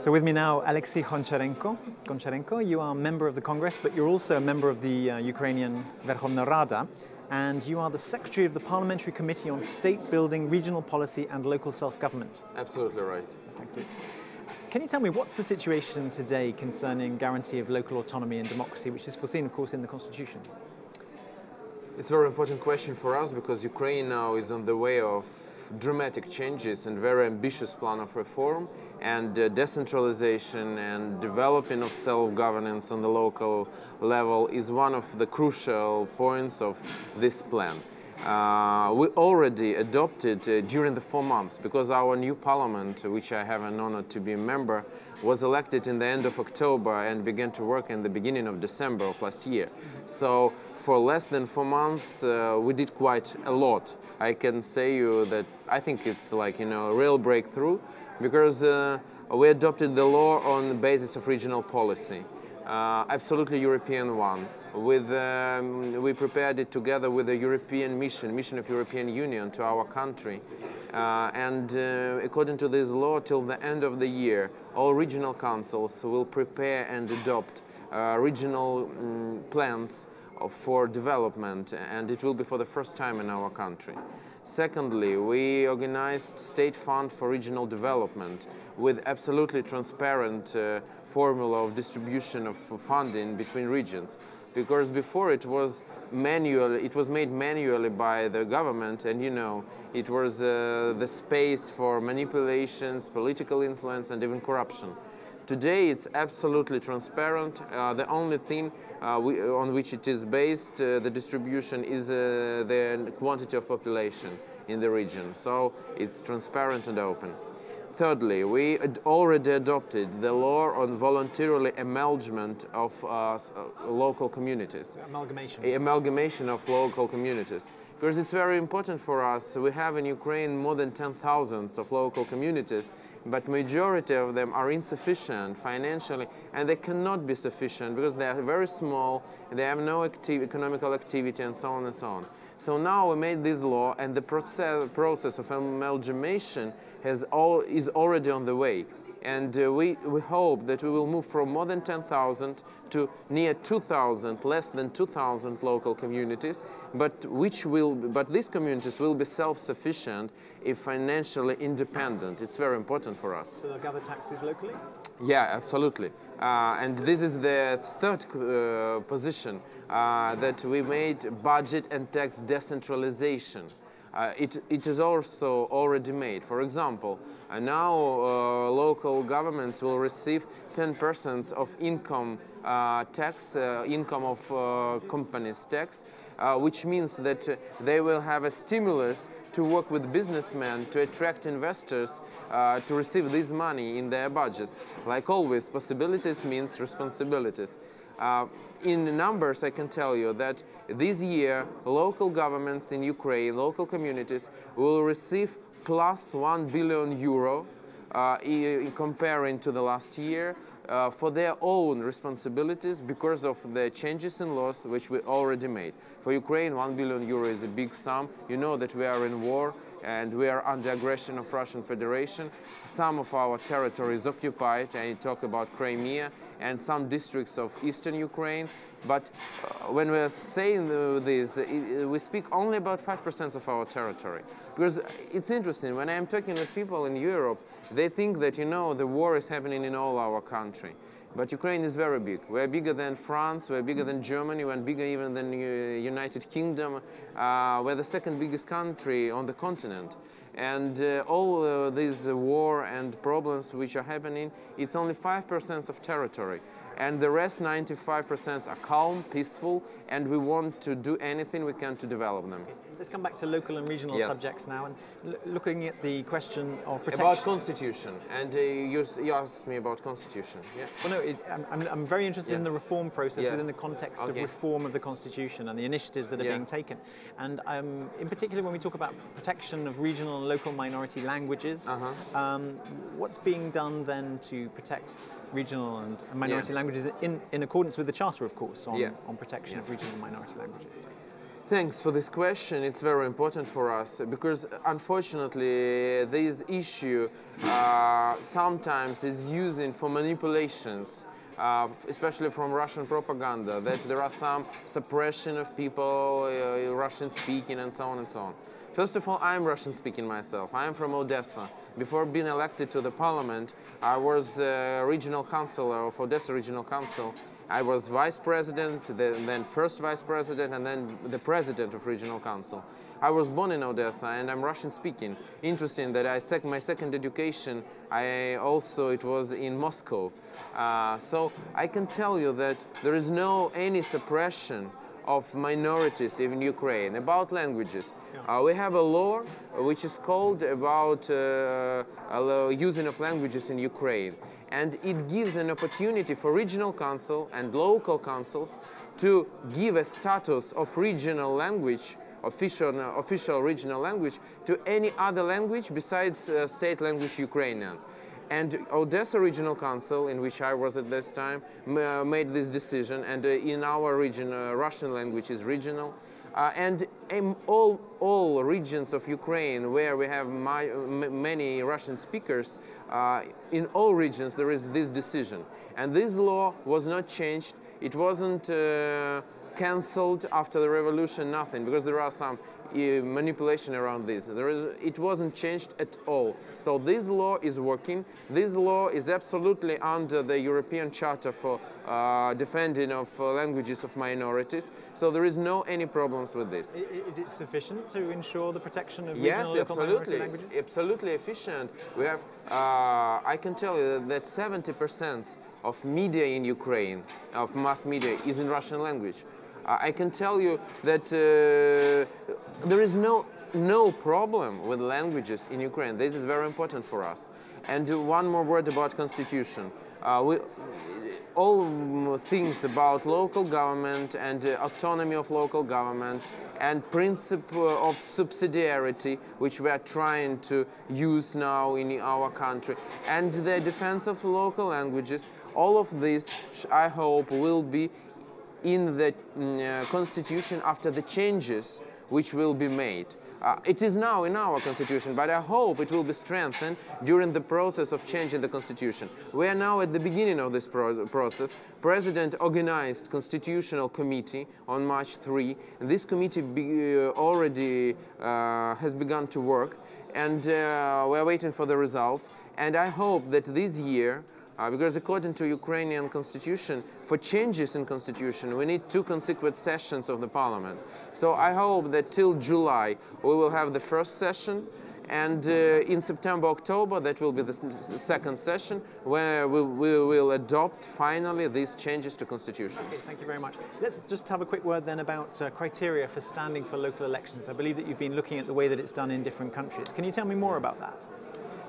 So with me now, Oleksii Goncharenko. You are a member of the Congress, but you're also a member of the Ukrainian Verkhovna Rada, and you are the Secretary of the Parliamentary Committee on State Building, Regional Policy and Local Self-Government. Absolutely right. Thank you. Can you tell me what's the situation today concerning guarantee of local autonomy and democracy, which is foreseen, of course, in the Constitution? It's a very important question for us because Ukraine now is on the way of dramatic changes and very ambitious plan of reform, and decentralization and developing of self-governance on the local level is one of the crucial points of this plan. We already adopted during the 4 months, because our new parliament, which I have an honor to be a member, was elected in the end of October and began to work in the beginning of December of last year. So for less than 4 months we did quite a lot. I can say you that I think it's like, a real breakthrough, because we adopted the law on the basis of regional policy. Absolutely European one. We prepared it together with the European mission of European Union to our country. And according to this law, till the end of the year, all regional councils will prepare and adopt regional plans for development, and it will be for the first time in our country. Secondly, we organized State Fund for Regional Development with absolutely transparent formula of distribution of funding between regions. Because before it was made manually by the government, and it was the space for manipulations, political influence, and even corruption. Today it's absolutely transparent. The only thing on which it is based, the distribution, is the quantity of population in the region. So it's transparent and open. Thirdly, we already adopted the law on voluntarily amalgamation of local communities. Amalgamation of local communities. Because it's very important for us. We have in Ukraine more than 10,000 of local communities, but majority of them are insufficient financially, and they cannot be sufficient because they are very small, they have no economical activity, and so on and so on. So now we made this law, and the process of amalgamation is already on the way. And we hope that we will move from more than 10,000 to near 2,000, less than 2,000 local communities, but these communities will be self-sufficient if financially independent. It's very important for us. So they'll gather taxes locally? Yeah, absolutely. And this is the third position, that we made budget and tax decentralization. It is also already made. For example, now local governments will receive 10% of income tax, income of companies tax, which means that they will have a stimulus to work with businessmen, to attract investors, to receive this money in their budgets. Like always, possibilities means responsibilities. In numbers, I can tell you that this year, local governments in Ukraine, local communities, will receive plus €1 billion comparing to the last year for their own responsibilities because of the changes in laws which we already made. For Ukraine, €1 billion is a big sum. You know that we are in war and we are under aggression of Russian Federation. Some of our territory is occupied, and you talk about Crimea and some districts of eastern Ukraine. But when we are saying this, we speak only about 5% of our territory. Because it's interesting, when I am talking with people in Europe, they think that, the war is happening in all our country. But Ukraine is very big. We are bigger than France, we are bigger than Germany, we are bigger even than the United Kingdom. We're the second biggest country on the continent. And all these war and problems which are happening, it's only 5% of territory. And the rest, 95%, are calm, peaceful, and we want to do anything we can to develop them. Let's come back to local and regional subjects now, and looking at the question of protection. About constitution, and you asked me about constitution. Yeah. Well, no, I'm very interested in the reform process within the context of reform of the constitution and the initiatives that are being taken. And in particular, when we talk about protection of regional and local minority languages, what's being done then to protect regional and minority languages in accordance with the Charter, of course, on protection of regional and minority languages? Thanks for this question. It's very important for us because unfortunately this issue sometimes is used for manipulations, especially from Russian propaganda, that there are some suppression of people, Russian speaking and so on and so on. First of all, I'm Russian speaking myself. I'm from Odessa. Before being elected to the parliament, I was regional councillor of Odessa Regional Council. I was vice president, then first vice president, and then the president of regional council. I was born in Odessa and I'm Russian speaking. Interesting that my second education, it was in Moscow. So I can tell you that there is any suppression of minorities in Ukraine. About languages, we have a law which is called about using of languages in Ukraine. And it gives an opportunity for regional council and local councils to give a status of regional language, official regional language, to any other language besides state language Ukrainian. And Odessa Regional Council, in which I was at this time, made this decision. And in our region, Russian language is regional. And in all regions of Ukraine where we have many Russian speakers, in all regions there is this decision. And this law was not changed. It wasn't cancelled after the revolution, nothing, because there are some manipulation around this. It wasn't changed at all. So this law is working. This law is absolutely under the European Charter for defending of languages of minorities. So there is any problems with this. Is it sufficient to ensure the protection of regional local minority languages? Yes, absolutely efficient. We have, I can tell you that 70% of media in Ukraine, of mass media, is in Russian language. I can tell you that there is no problem with languages in Ukraine. This is very important for us. And one more word about constitution. All things about local government and autonomy of local government and principle of subsidiarity, which we are trying to use now in our country, and the defense of local languages, all of this, I hope, will be in the constitution after the changes which will be made. It is now in our constitution, but I hope it will be strengthened during the process of changing the constitution. We are now at the beginning of this process. President organized constitutional committee on March 3. This committee already has begun to work, and we are waiting for the results. And I hope that this year, because according to Ukrainian constitution, for changes in constitution, we need 2 consecutive sessions of the parliament. So I hope that till July we will have the first session, and in September, October, that will be the second session, where we will adopt finally these changes to constitution. Okay, thank you very much. Let's just have a quick word then about criteria for standing for local elections. I believe that you've been looking at the way that it's done in different countries. Can you tell me more about that?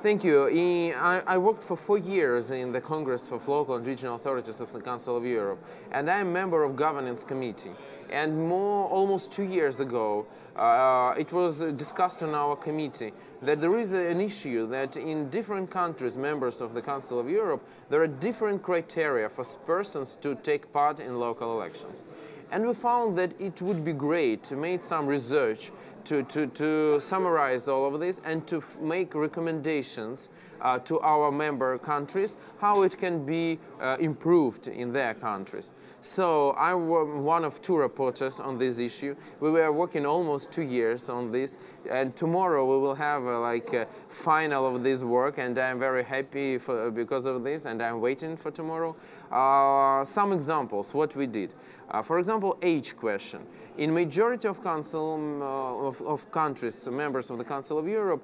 Thank you. I worked for 4 years in the Congress of Local and Regional Authorities of the Council of Europe, and I am a member of Governance Committee. And almost 2 years ago, it was discussed on our committee that there is an issue that in different countries, members of the Council of Europe, there are different criteria for persons to take part in local elections. And we found that it would be great to make some research to summarize all of this and to make recommendations to our member countries how it can be improved in their countries. So I'm one of 2 reporters on this issue. We were working almost 2 years on this, and tomorrow we will have a final of this work, and I'm very happy because of this, and I'm waiting for tomorrow. Some examples, what we did. For example, age question. In majority of countries, members of the Council of Europe,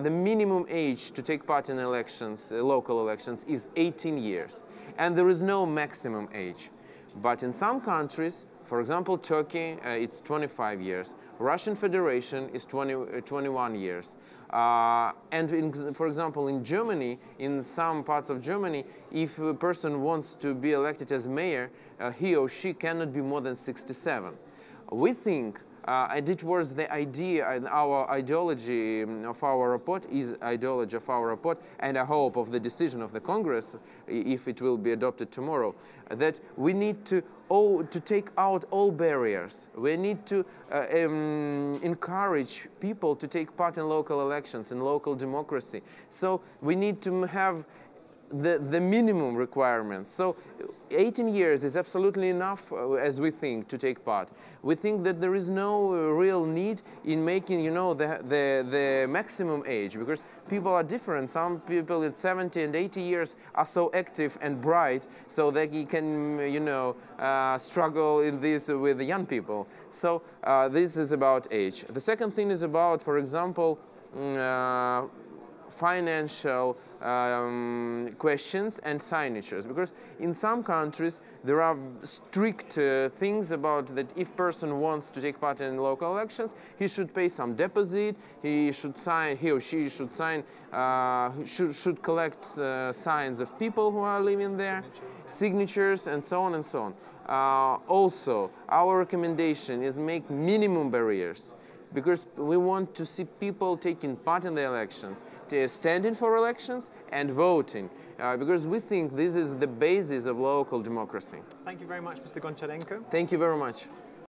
the minimum age to take part in elections, local elections, is 18 years. And there is no maximum age. But in some countries, for example, Turkey, it's 25 years. Russian Federation is 21 years. For example, in Germany, in some parts of Germany, if a person wants to be elected as mayor, he or she cannot be more than 67. We think And it was the idea and our ideology of our report is ideology of our report, and I hope of the decision of the Congress, if it will be adopted tomorrow, that we need to take out all barriers. We need to encourage people to take part in local elections, in local democracy. So we need to have the minimum requirements. So 18 years is absolutely enough, as we think, to take part. We think that there is no real need in making, you know, the maximum age, because people are different. Some people at 70 and 80 years are so active and bright, so that you can, you know, struggle in this with the young people. So this is about age. The second thing is about, for example, financial questions and signatures, because in some countries there are strict things about that if person wants to take part in local elections, he should pay some deposit, he or she should sign, should collect signs of people who are living there, signatures, and so on and so on. Also, our recommendation is make minimum barriers, because we want to see people taking part in the elections, standing for elections and voting, because we think this is the basis of local democracy. Thank you very much, Mr. Goncharenko. Thank you very much.